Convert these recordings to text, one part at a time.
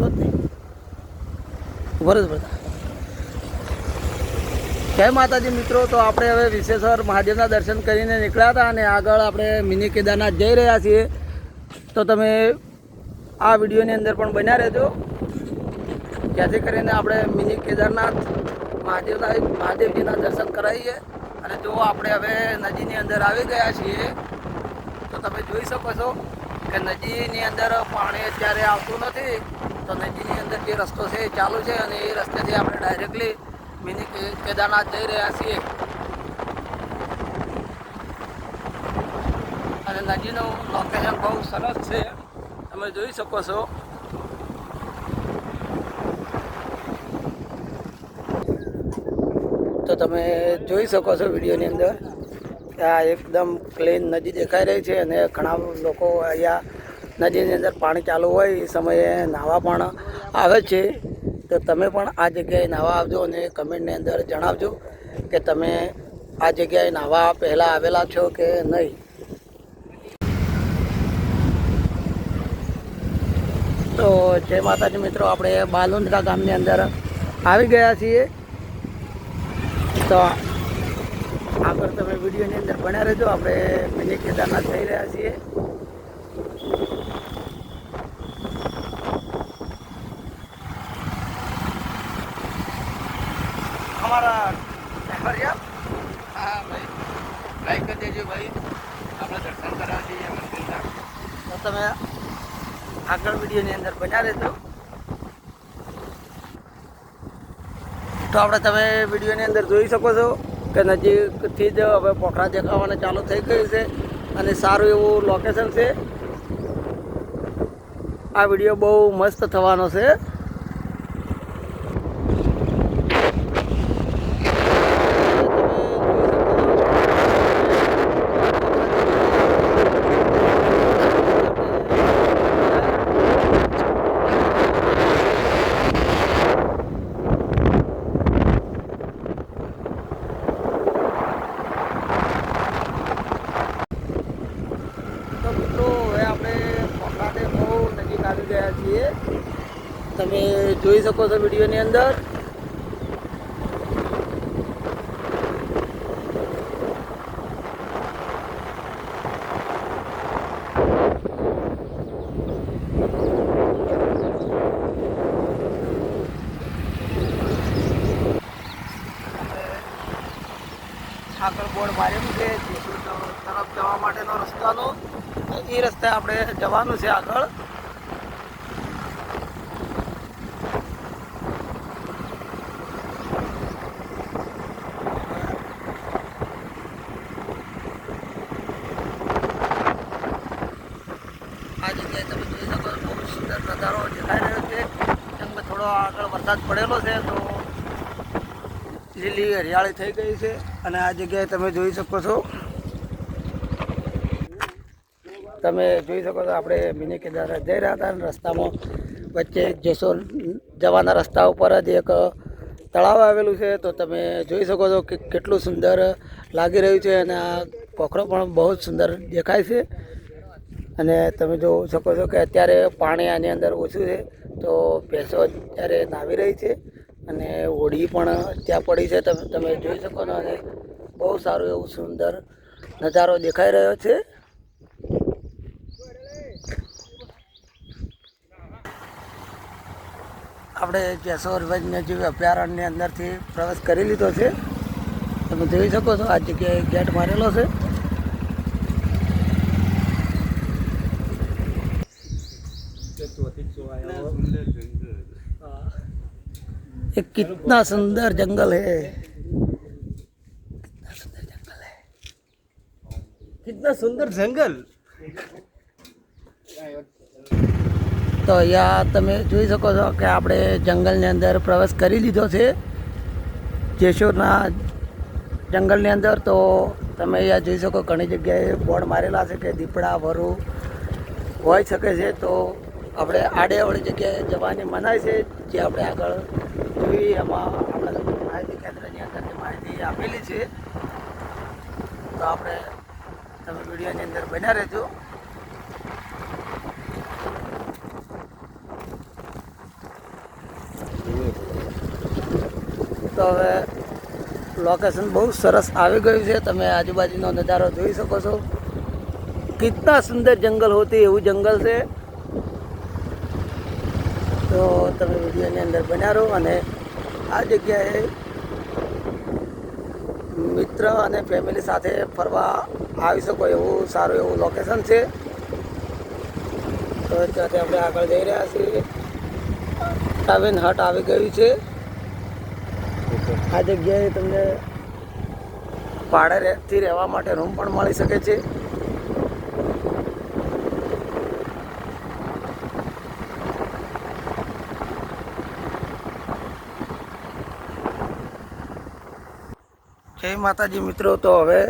ચાલુ જ નહીં બરોબર બધા. જય માતાજી મિત્રો. તો આપણે હવે વિશ્વેશ્વર મહાદેવના દર્શન કરીને નીકળ્યા હતા અને આગળ આપણે મિની કેદારનાથ જઈ રહ્યા છીએ. તો તમે આ વિડીયોની અંદર પણ બન્યા રહેજો, જેથી કરીને આપણે મિની કેદારનાથ મહાદેવજીના દર્શન કરાવીએ. અને જો આપણે હવે નદીની અંદર આવી ગયા છીએ તો તમે જોઈ શકો છો કે નદીની અંદર પાણી અત્યારે આવતું નથી. તો નદીની અંદર જે રસ્તો છે એ ચાલુ છે અને એ રસ્તેથી આપણે ડાયરેક્ટલી મિની કેદારનાથ જઈ રહ્યા છીએ. અને નદીનું લોકેશન બહુ સરસ છે, તમે જોઈ શકો છો. તો તમે જોઈ શકો છો વિડીયોની અંદર આ એકદમ ક્લીન નદી દેખાઈ રહી છે અને ઘણા લોકો અહીંયા નદીની અંદર પાણી ચાલુ હોય એ સમયે નાહવા પણ આવે છે. તો તમે પણ આ જગ્યાએ નાહવા આવજો અને કમેન્ટની અંદર જણાવજો કે તમે આ જગ્યાએ નાહવા પહેલાં આવેલા છો કે નહીં. તો જય માતાજી મિત્રો, આપણે બાલુંદ્રા ગામની અંદર આવી ગયા છીએ. તો આગળ તમે વિડીયોની અંદર બન્યા રહેજો. આપણે મિની કેદારનાથ જઈ રહ્યા છીએ. અમારા ડ્રાઈવર યાર, હા ભાઈ લાઈક કરી દેજો ભાઈ, આપણે દર્શન કરવા જઈએ મંદિરના. તો તમે આગળ વિડીયોની અંદર બન્યા રહેજો. તો આપણે તમે વિડીયોની અંદર જોઈ શકો છો કે નજીકથી જ હવે પોખરા દેખાવાને ચાલુ થઈ ગયું છે અને સારું એવું લોકેશન છે. આ વિડીયો બહુ મસ્ત થવાનો છે. આવી ગયા છીએ, તમે જોઈ શકો છો વિડીયોની અંદર. આગળ બોર્ડ મારેલું છે તરફ જવા માટેનો રસ્તાનો, એ રસ્તે આપણે જવાનું છે આગળ. આ જગ્યાએ તમે જોઈ શકો બહુ સુંદર નજારો દેખાઈ રહ્યો છે. જંગમાં થોડો આગળ વરસાદ પડેલો છે તો લીલી હરિયાળી થઈ ગઈ છે. અને આ જગ્યાએ તમે જોઈ શકો છો, તમે જોઈ શકો છો આપણે મિની કેદારનાથ જઈ રહ્યા હતા અને રસ્તામાં વચ્ચે જેસોર જવાના રસ્તા ઉપર જ એક તળાવ આવેલું છે. તો તમે જોઈ શકો છો કે કેટલું સુંદર લાગી રહ્યું છે અને આ પોખરો પણ બહુ જ સુંદર દેખાય છે. અને તમે જોઈ શકો છો કે અત્યારે પાણી આની અંદર ઓછું છે તો ભેંસો અત્યારે નાહી રહી છે અને હોડી પણ ત્યાં પડી છે. તમે જોઈ શકો છો અને બહુ સારું એવું સુંદર નજારો દેખાઈ રહ્યો છે. આપણે જેસોર વન્યજીવ અભયારણ્યની અંદરથી પ્રવેશ કરી લીધો છે. તમે જોઈ શકો છો આ જગ્યાએ ગેટ મારેલો છે. ये कितना सुंदर जंगल है, कितना सुंदर जंगल. તો અહીંયા તમે જોઈ શકો છો કે આપણે જંગલની અંદર પ્રવેશ કરી લીધો છે જેસોરના જંગલની અંદર. તો તમે અહીંયા જોઈ શકો ઘણી જગ્યાએ બોર્ડ મારેલા છે કે દીપડા વરુ હોઈ શકે છે. તો આપણે આડેવાળી જગ્યાએ જવાની મનાય છે, જે આપણે આગળ જોઈ એમાં આપણા માહિતી કેન્દ્રની અંદર જે માહિતી આપેલી છે. તો આપણે તમે વિડીયોની અંદર બન્યા રહેજો. તો હવે લોકેશન બહુ સરસ આવી ગયું છે. તમે આજુબાજુનો નજારો જોઈ શકો છો. કિતના સુંદર જંગલ હોતી એવું જંગલ છે. તો તમે વિડીયોની અંદર બન્યા રહો અને આ જગ્યાએ મિત્ર અને ફેમિલી સાથે ફરવા આવી શકો એવું સારું એવું લોકેશન છે. તો ત્યાંથી આપણે આગળ જઈ રહ્યા છીએ. ટાવેન હટ આવી ગયું છે. આ જગ્યાએ તમને ભાડેથી રહેવા માટે રૂમ પણ મળી શકે છે. જય માતાજી મિત્રો. તો હવે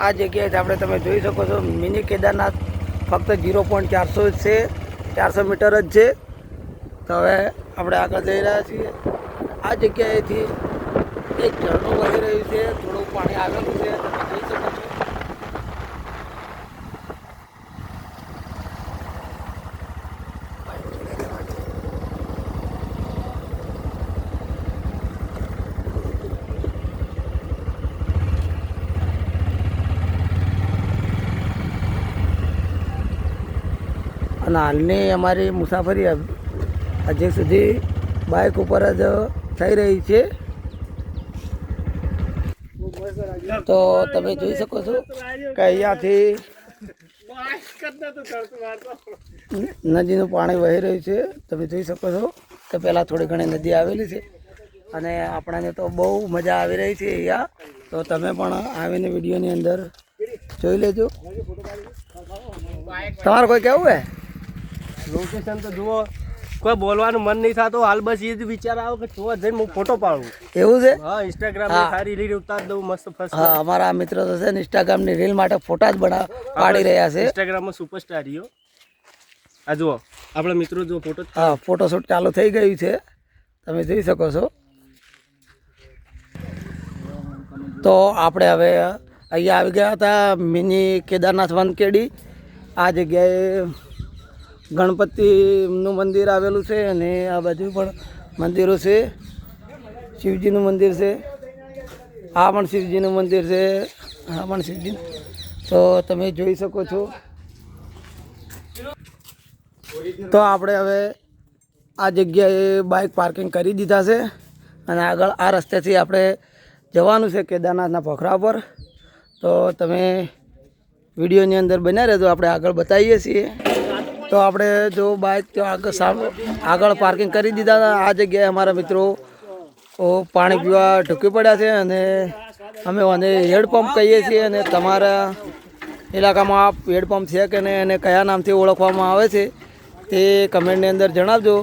આ જગ્યાએ આપણે તમે જોઈ શકો છો મિની કેદારનાથ ફક્ત 0.400 જ છે, 400 મીટર જ છે. તો હવે આપણે આગળ જઈ રહ્યા છીએ. આ જગ્યાએથી એક ઝરણું વહી રહ્યું છે, થોડું પાણી આવેલું છે, તમે જોઈ શકો છો. અને હાલની અમારી મુસાફરી હજી સુધી બાઇક ઉપર જ થઈ રહી છે. તો તમે જોઈ શકો છો કે અહીંયાથી નદીનું પાણી વહી રહ્યું છે. તમે જોઈ શકો છો કે પહેલાં થોડી ઘણી નદી આવેલી છે અને આપણને તો બહુ મજા આવી રહી છે અહીંયા. તો તમે પણ આવીને વિડીયોની અંદર જોઈ લેજો. તમારે કોઈ કહેવું હે? લોકેશન તો જુઓ, કોઈ બોલવાનું મન નહીં થતું. હાલ બસ એ જ વિચાર આવ્યો કે જોવા જઈને હું ફોટો પાડું. એવું છે? હા, ઇન્સ્ટાગ્રામ સારી રીલ ઉતાર દઉં મસ્ત ફર્સ્ટ. હા, અમારા મિત્ર તો છે ને ઇન્સ્ટાગ્રામની રીલ માટે ફોટા જ પાડી રહ્યા છે. ઇન્સ્ટાગ્રામમાં સુપરસ્ટાર રહ્યો. આ જુઓ આપણા મિત્રો જો ફોટો. હા, ફોટોશૂટ ચાલુ થઈ ગયું છે, તમે જોઈ શકો છો. તો આપણે હવે અહીંયા આવી ગયા હતા મિની કેદારનાથ વનકેડી. આ જગ્યાએ ગણપતિનું મંદિર આવેલું છે અને આ બાજુ પણ મંદિરો છે. શિવજીનું મંદિર છે, આ પણ શિવજીનું મંદિર છે, આ પણ શિવજી. તો તમે જોઈ શકો છો. તો આપણે હવે આ જગ્યાએ બાઇક પાર્કિંગ કરી દીધા છે અને આગળ આ રસ્તેથી આપણે જવાનું છે કેદારનાથના પોખરા પર. તો તમે વિડીયોની અંદર બન્યા રહેજો, આપણે આગળ બતાવીએ છીએ. તો આપણે જો બાઇક આગળ પાર્કિંગ કરી દીધા હતા. આ જગ્યાએ અમારા મિત્રો પાણી પીવા ઢૂકી પડ્યા છે અને અમે આને હેડપંપ કહીએ છીએ. અને તમારા ઇલાકામાં હેડપંપ છે કે નહીં અને કયા નામથી ઓળખવામાં આવે છે તે કમેન્ટની અંદર જણાવજો.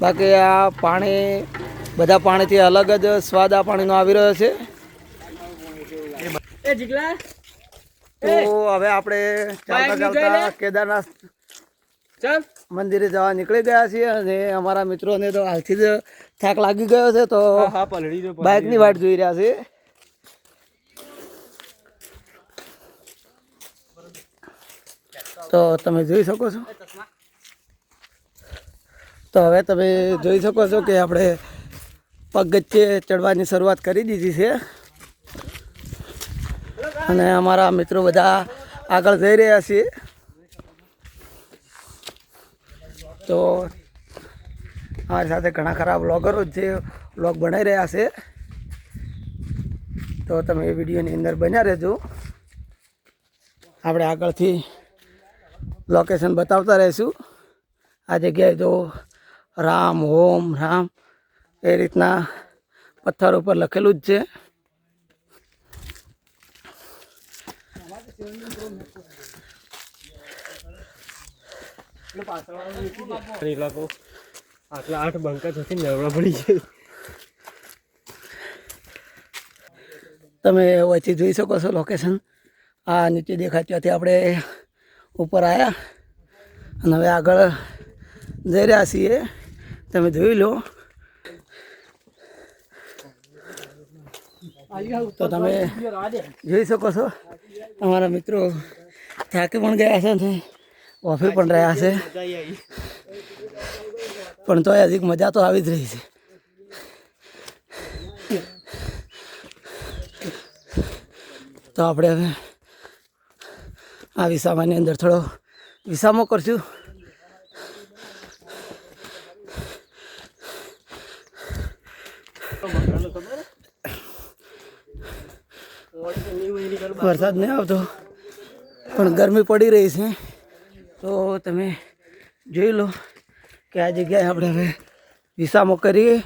બાકી આ પાણી બધા પાણીથી અલગ જ સ્વાદ આ પાણીનો આવી રહ્યો છે. તો હવે આપણે ચાલતા ચાલતા કેદારનાથ મંદિરે જવા નીકળી ગયા છીએ અને અમારા મિત્રોને તો હાલથી જ થાક લાગી ગયો છે, તો બાઇકની વાટ જોઈ રહ્યા છે. તો તમે જોઈ શકો છો. તો હવે તમે જોઈ શકો છો કે આપણે પગથિયે ચડવાની શરૂઆત કરી દીધી છે અને અમારા મિત્રો બધા આગળ જઈ રહ્યા છીએ. તો અમારી સાથે ઘણા ખરા બ્લોગરો જે બ્લોગ બનાવી રહ્યા છે. તો તમે વિડીયોની અંદર બન્યા રહેજો. આપણે આગળથી લોકેશન બતાવતા રહીશું. આ જગ્યાએ તો રામ ઓમ રામ એ રીતના પથ્થર ઉપર લખેલું જ છે. આટલા 8 બંકા થતી નવરા પડી જાય. તમે વચ્ચે જોઈ શકો છો લોકેશન. આ નીચે દેખાય ત્યાંથી આપણે ઉપર આવ્યા અને હવે આગળ જઈ રહ્યા છીએ. તમે જોઈ લો. તો તમે જોઈ શકો છો અમારા મિત્રો થાકી પણ ગયા છે ને ઓફી પણ રહ્યા છે, પણ તો હજી મજા તો આવી જ રહી છે. તો આપણે હવે આ વિસામાની અંદર થોડો વિસામો કરશું. વરસાદ નહીં આવતો પણ ગરમી પડી રહી છે. તો તમે જોઈ લો કે આ જગ્યાએ આપણે હવે વિસામો કરીએ.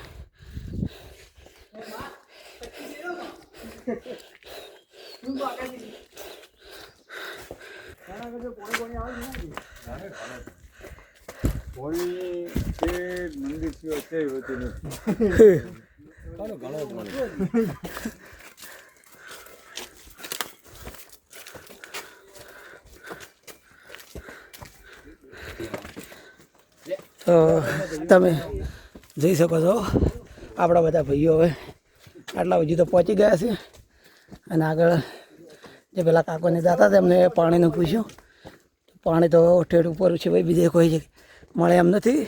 તો તમે જઈ શકો છો. આપણા બધા ભાઈઓ હવે આટલા સુધી તો પહોંચી ગયા છે અને આગળ જે પેલા કાકોને જતા હતા એમને પાણીનું પૂછ્યું. પાણી તો ઠેઠ ઉપર છે ભાઈ, બીજે કોઈ જગ્યાએ મળે એમ નથી.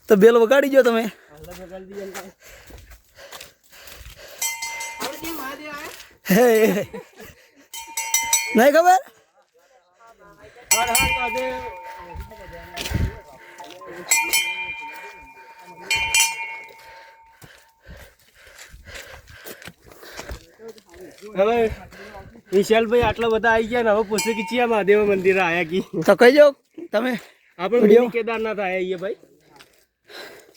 તો બેલ વગાડી જો તમે. હે નહીં ખબર. હવે વિશાલભાઈ આટલા બધા આવી ગયા ને હવે પૂછે કે ચિયા મહાદેવ મંદિર આયા કી તો કહી જાઓ તમે. આપણે મિની કેદારનાથ આયા છીએ ભાઈ.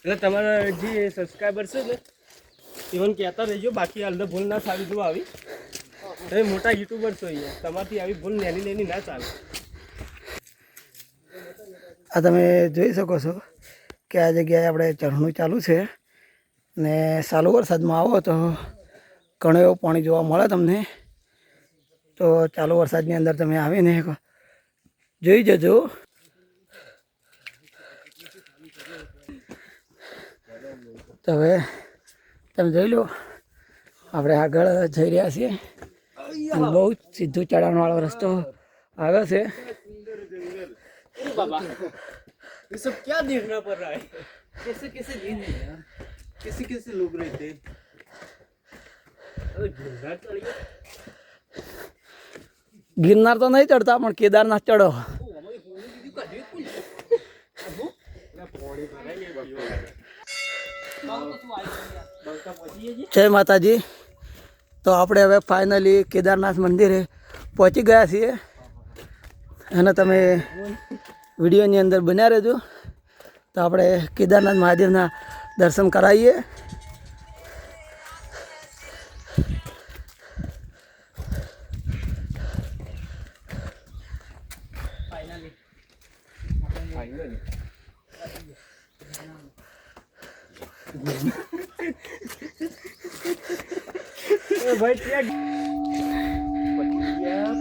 એટલે તમારા જે સબસ્ક્રાઈબર છે ને ઇવન કહેતા રહેજો, બાકી હાલ તો ભૂલ ના થાવી જો આવી. તમે મોટા યુટ્યુબર છો અહીંયા, તમારથી આવી ભૂલ નેની ના ચાલે. આ તમે જોઈ શકો છો કે આ જગ્યાએ આપણે ચઢણું ચાલુ છે ને ચાલુ વરસાદમાં આવો તો ઘણું એવું પાણી જોવા મળે તમને. તો ચાલુ વરસાદની અંદર તમે આવીને જોઈ જજો. તો હવે તમે જોઈ લો આપણે આગળ જઈ રહ્યા છીએ અને બહુ સીધું ચઢાણવાળો રસ્તો આવે છે. बाबा ये सब क्या देखना पड़ रहा है? कैसे कैसे दिन है यार, कैसे कैसे लोग रहते हैं. गिरनार तो नहीं चढ़ता પણ કેદારનાથ ચડો. જય માતાજી. તો આપણે હવે ફાઇનલી કેદારનાથ મંદિરે પહોંચી ગયા છીએ અને તમે વિડીયોની અંદર બન્યા રહેજો. તો આપણે કેદારનાથ મહાદેવના દર્શન કરાવીએ.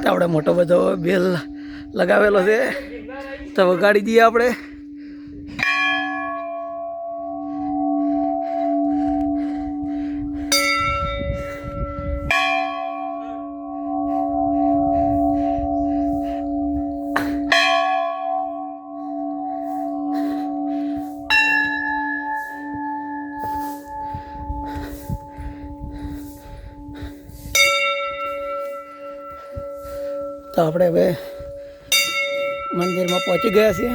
આપણે મોટો બધો બેલ લગાવેલો છે તો વગાડી દઈએ આપણે. તો આપણે હવે મંદિરમાં પહોંચી ગયા છીએ.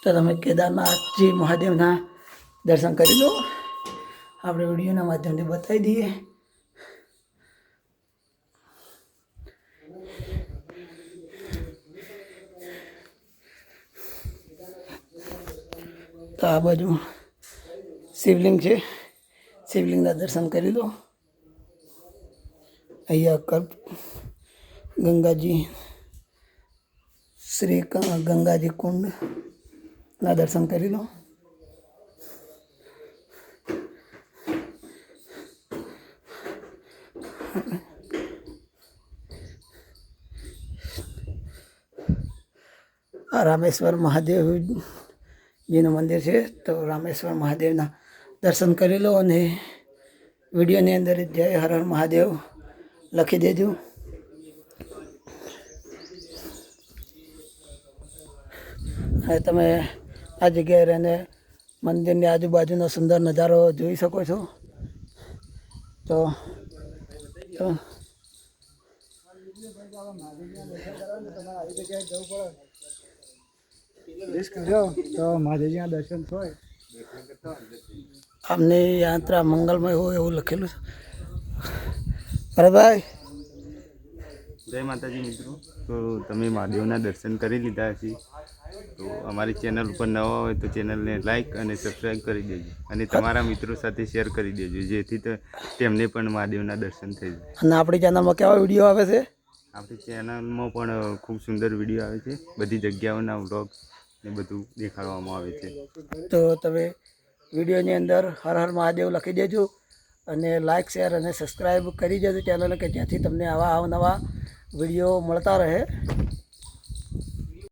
તો તમે કેદારનાથજી મહાદેવના દર્શન કરી લો. આપણે વિડીયોના માધ્યમથી બતાવી દઈએ. તો આ બાજુ શિવલિંગ છે, શિવલિંગના દર્શન કરી લો. અહીંયા કલ્પ ગંગાજી, શ્રી ગંગાજી કુંડ ના દર્શન કરી લો. આ રામેશ્વર મહાદેવજીનું મંદિર છે. તો રામેશ્વર મહાદેવના દર્શન કરી લો અને વિડીયોની અંદર જય હર હર મહાદેવ લખી દેજો. અને તમે આ જગ્યાએ રહીને મંદિરની આજુબાજુનો સુંદર નજારો જોઈ શકો છો. તો તો મહાદેવજીના દર્શન થાય. આમની યાત્રા મંગલમય હોય એવું લખેલું છે. અરે ભાઈ, જય માતાજી મિત્રો. તો તમે મહાદેવના દર્શન કરી લીધા છે. તો અમારી ચેનલ ઉપર નવા હોય તો ચેનલને લાઈક અને સબસ્ક્રાઈબ કરી દેજો અને તમારા મિત્રો સાથે શેર કરી દેજો, જેથી તેમને પણ મહાદેવના દર્શન થઈ જાય. અને આપણી ચેનલમાં કેવા વિડીયો આવે છે? આપણી ચેનલમાં પણ ખૂબ સુંદર વિડીયો આવે છે. બધી જગ્યાઓના વ્લોગ ને બધું દેખાડવામાં આવે છે. તો તમે વિડીયોની અંદર હર હર મહાદેવ લખી દેજો અને લાઈક શેર અને સબસ્ક્રાઈબ કરી દેજો ચેનલને, કે જેથી તમને આવા અવનવા વિડીયો મળતા રહે.